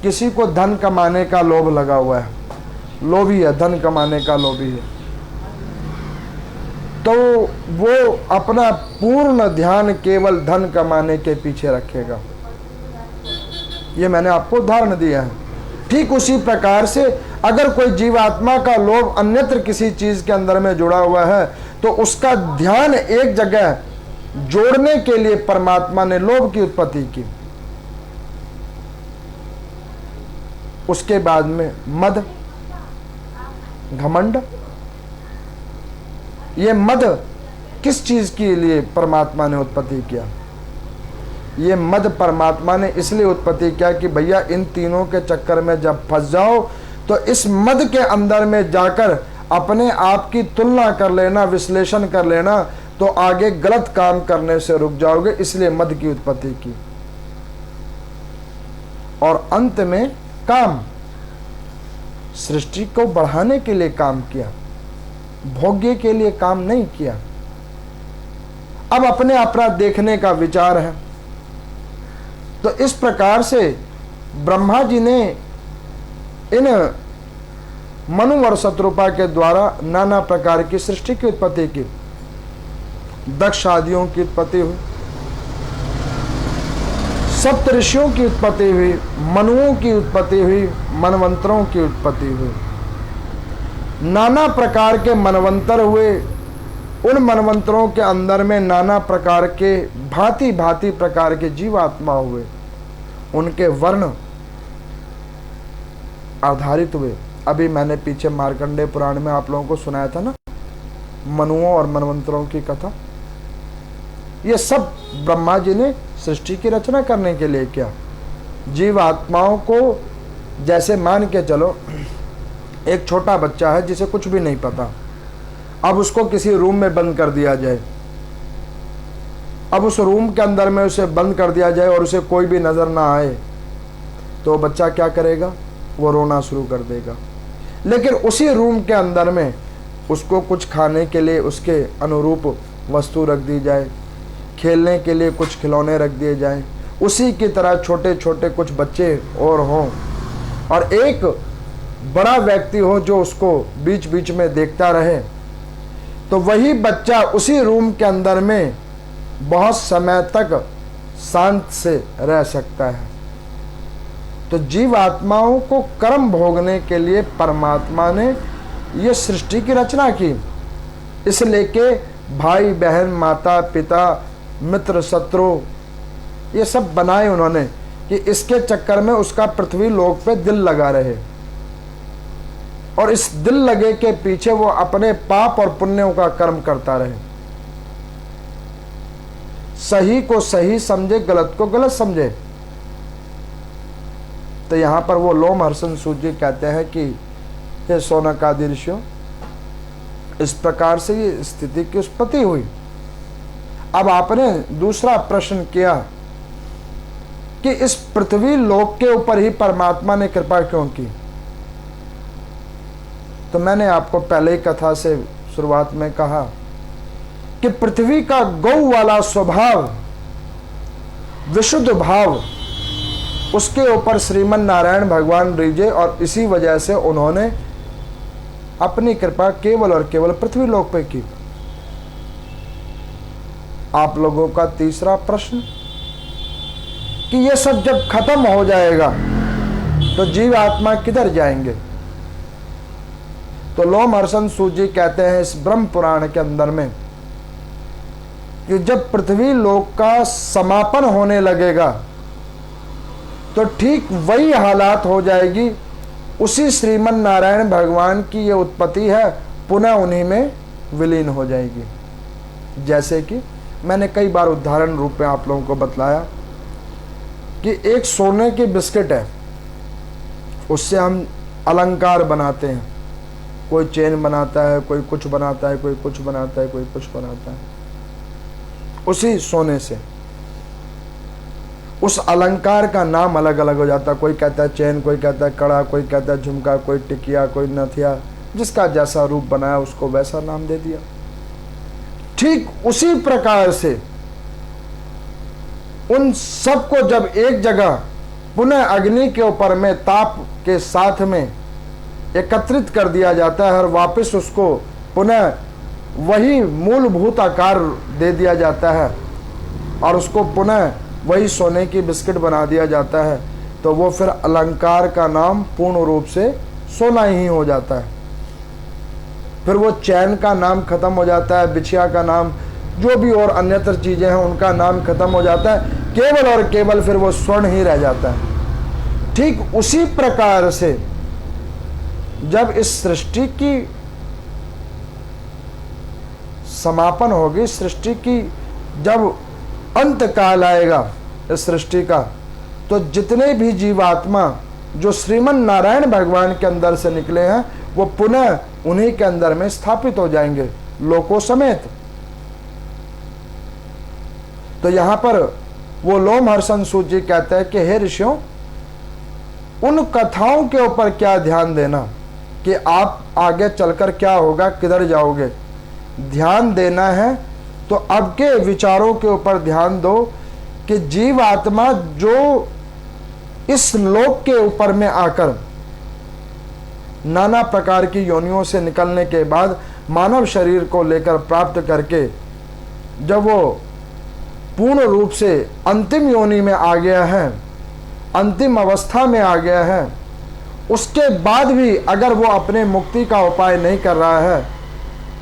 [SPEAKER 1] किसी को धन कमाने का लोभ लगा हुआ है, लोभी है, धन कमाने का लोभी है, तो वो अपना पूर्ण ध्यान केवल धन कमाने के पीछे रखेगा। ये मैंने आपको उदाहरण दिया है। ठीक उसी प्रकार से अगर कोई जीवात्मा का लोभ अन्यत्र किसी चीज के अंदर में जुड़ा हुआ है, तो उसका ध्यान एक जगह जोड़ने के लिए परमात्मा ने लोभ की उत्पत्ति की। उसके बाद में मद, घमंड। ये मद किस चीज के लिए परमात्मा ने उत्पत्ति किया? ये मद परमात्मा ने इसलिए उत्पत्ति किया कि भैया इन तीनों के चक्कर में जब फंस जाओ तो इस मद के अंदर में जाकर अपने आप की तुलना कर लेना, विश्लेषण कर लेना, तो आगे गलत काम करने से रुक जाओगे। इसलिए मद की उत्पत्ति की। और अंत में काम, सृष्टि को बढ़ाने के लिए काम किया, भोग्य के लिए काम नहीं किया। अब अपने अपना देखने का विचार है। तो इस प्रकार से ब्रह्मा जी ने इन मनु और शत्रुपा के द्वारा नाना प्रकार की सृष्टि की उत्पत्ति की। दक्ष आदियों की उत्पत्ति हुई, सप्त ऋषियों की उत्पत्ति हुई, मनुओं की उत्पत्ति हुई, मनवंतरों की उत्पत्ति हुई। नाना प्रकार के मनवंतर हुए। उन मनवंतरों के अंदर में नाना प्रकार के भांति भांति प्रकार के जीवात्मा हुए। उनके वर्ण आधारित हुए। अभी मैंने पीछे मार्कंडेय पुराण में आप लोगों को सुनाया था ना, मनुओं और मनवंतरों की कथा। ये सब ब्रह्मा जी ने सृष्टि की रचना करने के लिए किया। जीवात्माओं को जैसे मान के चलो, एक छोटा बच्चा है जिसे कुछ भी नहीं पता, अब उसको किसी रूम में बंद कर दिया जाए। अब उस रूम के अंदर में उसे बंद कर दिया जाए और उसे कोई भी नजर ना आए, तो बच्चा क्या करेगा? वो रोना शुरू कर देगा। लेकिन उसी रूम के अंदर में उसको कुछ खाने के लिए उसके अनुरूप वस्तु रख दी जाए, खेलने के लिए कुछ खिलौने रख दिए जाएं, उसी की तरह छोटे छोटे कुछ बच्चे और हों, और एक बड़ा व्यक्ति हो जो उसको बीच बीच में देखता रहे, तो वही बच्चा उसी रूम के अंदर में बहुत समय तक शांत से रह सकता है। तो जीव आत्माओं को कर्म भोगने के लिए परमात्मा ने ये सृष्टि की रचना की। इसलिए के भाई बहन, माता पिता, मित्र शत्रु ये सब बनाए उन्होंने कि इसके चक्कर में उसका पृथ्वी लोक पे दिल लगा रहे, और इस दिल लगे के पीछे वो अपने पाप और पुण्यों का कर्म करता रहे, सही को सही समझे, गलत को गलत समझे। तो यहां पर वो लोमहर्षण सूत जी कहते हैं कि हे शौनकादि ऋषियों, इस प्रकार से ये स्थिति की उत्पत्ति हुई। अब आपने दूसरा प्रश्न किया कि इस पृथ्वी लोक के ऊपर ही परमात्मा ने कृपा क्यों की। तो मैंने आपको पहले ही कथा से शुरुआत में कहा कि पृथ्वी का गौ वाला स्वभाव, विशुद्ध भाव, उसके ऊपर श्रीमन नारायण भगवान रीझे, और इसी वजह से उन्होंने अपनी कृपा केवल और केवल पृथ्वी लोक पे की। आप लोगों का तीसरा प्रश्न कि ये सब जब खत्म हो जाएगा तो जीव आत्मा किधर जाएंगे। तो लोमहर्षण सूत जी कहते हैं इस ब्रह्म पुराण के अंदर में कि जब पृथ्वी लोक का समापन होने लगेगा तो ठीक वही हालात हो जाएगी, उसी श्रीमन नारायण भगवान की ये उत्पत्ति है, पुनः उन्हीं में विलीन हो जाएगी। जैसे कि मैंने कई बार उदाहरण रूप में आप लोगों को बतलाया कि एक सोने की बिस्किट है, उससे हम अलंकार बनाते हैं, कोई चेन बनाता है, कोई कुछ बनाता है, कोई कुछ बनाता है, कोई कुछ बनाता है, उसी सोने से। उस अलंकार का नाम अलग अलग हो जाता है, कोई कहता है चेन, कोई कहता है कड़ा, कोई कहता है झुमका, कोई टिकिया, कोई नथिया, जिसका जैसा रूप बनाया उसको वैसा नाम दे दिया। ठीक उसी प्रकार से उन सबको जब एक जगह पुनः अग्नि के ऊपर में ताप के साथ में एकत्रित कर दिया जाता है और वापस उसको पुनः वही मूलभूत आकार दे दिया जाता है और उसको पुनः वही सोने की बिस्किट बना दिया जाता है, तो वो फिर अलंकार का नाम पूर्ण रूप से सोना ही हो जाता है। फिर वो चैन का नाम खत्म हो जाता है, बिछिया का नाम, जो भी और अन्यत्र चीजें हैं उनका नाम खत्म हो जाता है, केवल और केवल फिर वो स्वर्ण ही रह जाता है। ठीक उसी प्रकार से जब इस सृष्टि की समापन होगी, सृष्टि की जब अंत काल आएगा इस सृष्टि का, तो जितने भी जीवात्मा जो श्रीमन नारायण भगवान के अंदर से निकले हैं वो पुनः उन्हीं के अंदर में स्थापित हो जाएंगे लोकों समेत। तो यहां पर वो लोमहर्षण सूत जी कहते हैं कि हे ऋषियों, उन कथाओं के ऊपर क्या ध्यान देना कि आप आगे चलकर क्या होगा, किधर जाओगे। ध्यान देना है तो अब के विचारों के ऊपर ध्यान दो कि जीव आत्मा जो इस लोक के ऊपर में आकर नाना प्रकार की योनियों से निकलने के बाद मानव शरीर को लेकर प्राप्त करके जब वो पूर्ण रूप से अंतिम योनि में आ गया है, अंतिम अवस्था में आ गया है, उसके बाद भी अगर वो अपने मुक्ति का उपाय नहीं कर रहा है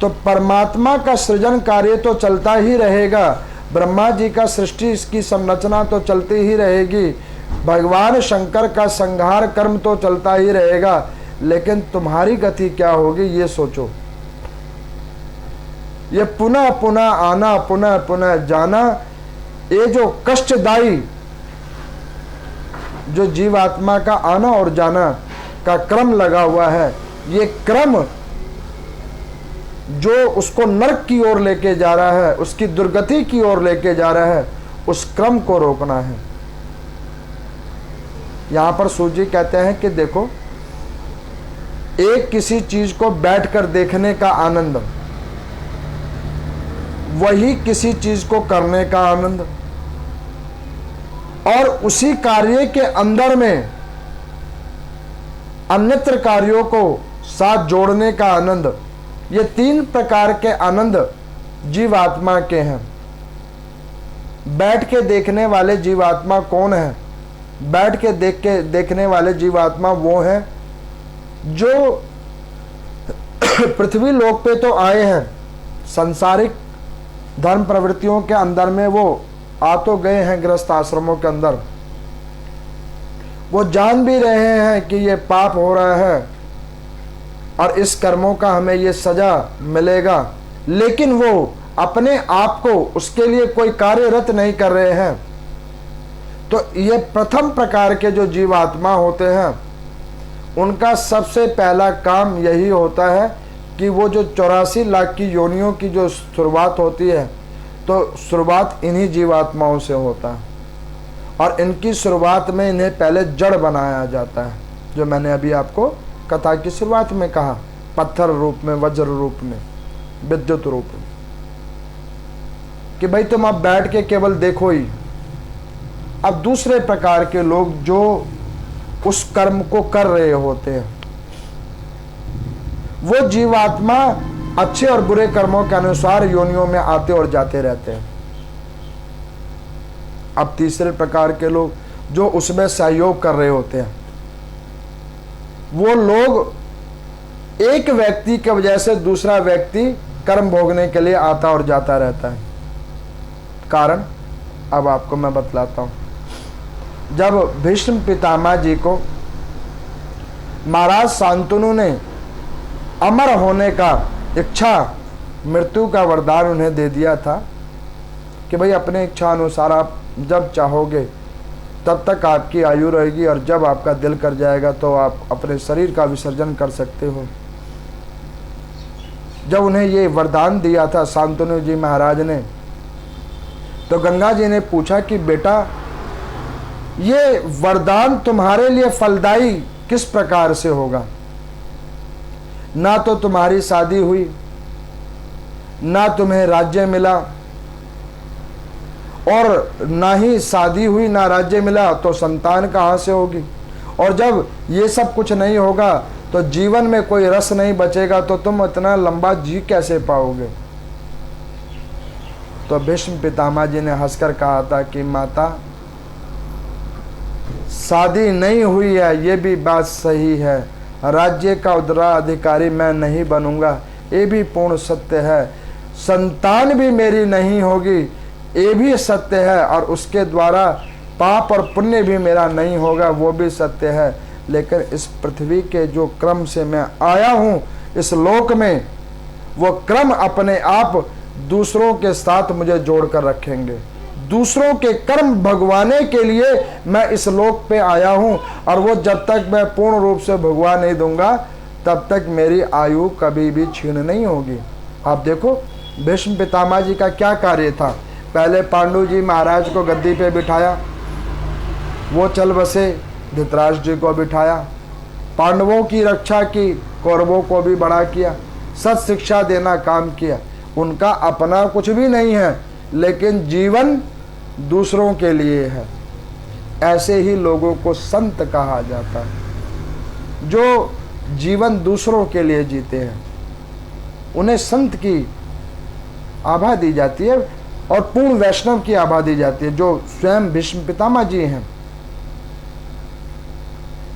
[SPEAKER 1] तो परमात्मा का सृजन कार्य तो चलता ही रहेगा, ब्रह्मा जी का सृष्टि इसकी संरचना तो चलती ही रहेगी, भगवान शंकर का संहार कर्म तो चलता ही रहेगा, लेकिन तुम्हारी गति क्या होगी ये सोचो। ये पुनः पुनः आना, पुनः पुनः जाना, ये जो कष्टदायी जो जीवात्मा का आना और जाना का क्रम लगा हुआ है, ये क्रम जो उसको नरक की ओर लेके जा रहा है, उसकी दुर्गति की ओर लेके जा रहा है, उस क्रम को रोकना है। यहां पर सूत जी कहते हैं कि देखो, एक किसी चीज को बैठकर देखने का आनंद, वही किसी चीज को करने का आनंद, और उसी कार्य के अंदर में अन्यत्र कार्यों को साथ जोड़ने का आनंद, ये तीन प्रकार के आनंद जीवात्मा के हैं। बैठ के देखने वाले जीवात्मा कौन है? बैठ के देखने वाले जीवात्मा वो हैं जो पृथ्वी लोक पे तो आए हैं, सांसारिक धर्म प्रवृत्तियों के अंदर में वो आ तो गए हैं गृहस्थ आश्रमों के अंदर, वो जान भी रहे हैं कि ये पाप हो रहा है और इस कर्मों का हमें ये सजा मिलेगा, लेकिन वो अपने आप को उसके लिए कोई कार्यरत नहीं कर रहे हैं। तो ये प्रथम प्रकार के जो जीवात्मा होते हैं उनका सबसे पहला काम यही होता है कि वो जो 84 लाख की योनियों की जो शुरुआत होती है, तो शुरुआत इन्हीं जीवात्माओं से होता है और इनकी शुरुआत में इन्हें पहले जड़ बनाया जाता है, जो मैंने अभी आपको कथा की शुरुआत में कहा, पत्थर रूप में, वज्र रूप में, विद्युत रूप में, कि भाई तुम अब बैठ के केवल देखो ही। अब दूसरे प्रकार के लोग जो उस कर्म को कर रहे होते हैं, वो जीवात्मा अच्छे और बुरे कर्मों के अनुसार योनियों में आते और जाते रहते हैं। अब तीसरे प्रकार के लोग जो उसमें सहयोग कर रहे होते हैं, वो लोग एक व्यक्ति की वजह से दूसरा व्यक्ति कर्म भोगने के लिए आता और जाता रहता है। कारण अब आपको मैं बतलाता हूं। जब भीष्म पितामह जी को महाराज शांतनु ने अमर होने का इच्छा, मृत्यु का वरदान उन्हें दे दिया था कि भाई अपने इच्छा अनुसार आप जब चाहोगे तब तक आपकी आयु रहेगी और जब आपका दिल कर जाएगा तो आप अपने शरीर का विसर्जन कर सकते हो। जब उन्हें ये वरदान दिया था शांतनु जी महाराज ने, तो गंगा जी ने पूछा कि बेटा ये वरदान तुम्हारे लिए फलदायी किस प्रकार से होगा? ना तो तुम्हारी शादी हुई, ना तुम्हें राज्य मिला, और ना ही शादी हुई ना राज्य मिला तो संतान कहाँ से होगी? और जब ये सब कुछ नहीं होगा तो जीवन में कोई रस नहीं बचेगा, तो तुम इतना लंबा जी कैसे पाओगे? तो भीष्म पितामह जी ने हंसकर कहा था कि माता, शादी नहीं हुई है ये भी बात सही है, राज्य का उत्तराधिकारी मैं नहीं बनूंगा ये भी पूर्ण सत्य है, संतान भी मेरी नहीं होगी ये भी सत्य है, और उसके द्वारा पाप और पुण्य भी मेरा नहीं होगा वो भी सत्य है। लेकिन इस पृथ्वी के जो क्रम से मैं आया हूँ इस लोक में, वो क्रम अपने आप दूसरों के साथ मुझे जोड़कर रखेंगे। दूसरों के कर्म भगवाने के लिए मैं इस लोक पे आया हूं, और वो जब तक मैं पूर्ण रूप से भगवा नहीं दूंगा तब तक मेरी आयु कभी भी छीन नहीं होगी। आप देखो भीष्म पितामह जी का क्या कार्य था। पहले पांडु जी महाराज को गद्दी पे बिठाया, वो चल बसे, धृतराष्ट्र जी को बिठाया, पांडवों की रक्षा की, कौरवों को भी बड़ा किया, सत शिक्षा देना काम किया। उनका अपना कुछ भी नहीं है लेकिन जीवन दूसरों के लिए है। ऐसे ही लोगों को संत कहा जाता है, जो जीवन दूसरों के लिए जीते हैं, उन्हें संत की आभा दी जाती है और पूर्ण वैष्णव की आभा दी जाती है, जो स्वयं भीष्म पितामह जी हैं।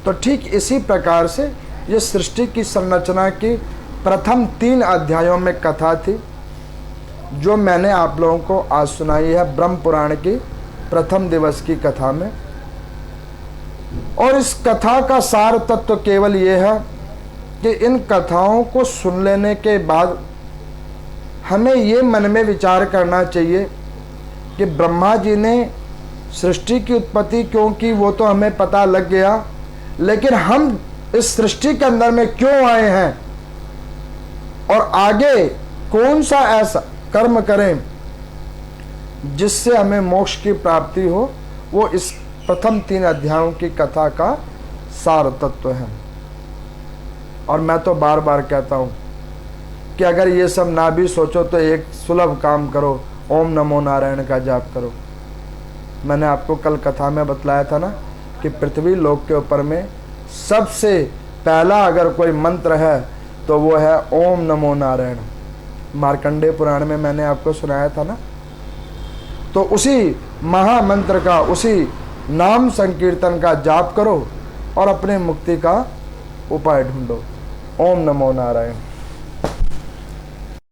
[SPEAKER 1] तो ठीक इसी प्रकार से ये सृष्टि की संरचना की प्रथम 3 अध्यायों में कथा थी, जो मैंने आप लोगों को आज सुनाई है ब्रह्म पुराण की प्रथम दिवस की कथा में। और इस कथा का सार तत्व केवल ये है कि इन कथाओं को सुन लेने के बाद हमें ये मन में विचार करना चाहिए कि ब्रह्मा जी ने सृष्टि की उत्पत्ति क्यों की वो तो हमें पता लग गया, लेकिन हम इस सृष्टि के अंदर में क्यों आए हैं और आगे कौन सा ऐसा कर्म करें जिससे हमें मोक्ष की प्राप्ति हो, वो इस प्रथम 3 अध्यायों की कथा का सार तत्व है। और मैं तो बार बार कहता हूँ कि अगर ये सब ना भी सोचो तो एक सुलभ काम करो, ओम नमो नारायण का जाप करो। मैंने आपको कल कथा में बतलाया था ना कि पृथ्वी लोक के ऊपर में सबसे पहला अगर कोई मंत्र है तो वो है ओम नमो नारायण। मार्कंडेय पुराण में मैंने आपको सुनाया था ना। तो उसी महामंत्र का, उसी नाम संकीर्तन का जाप करो और अपने मुक्ति का उपाय ढूंढो। ओम नमो नारायण।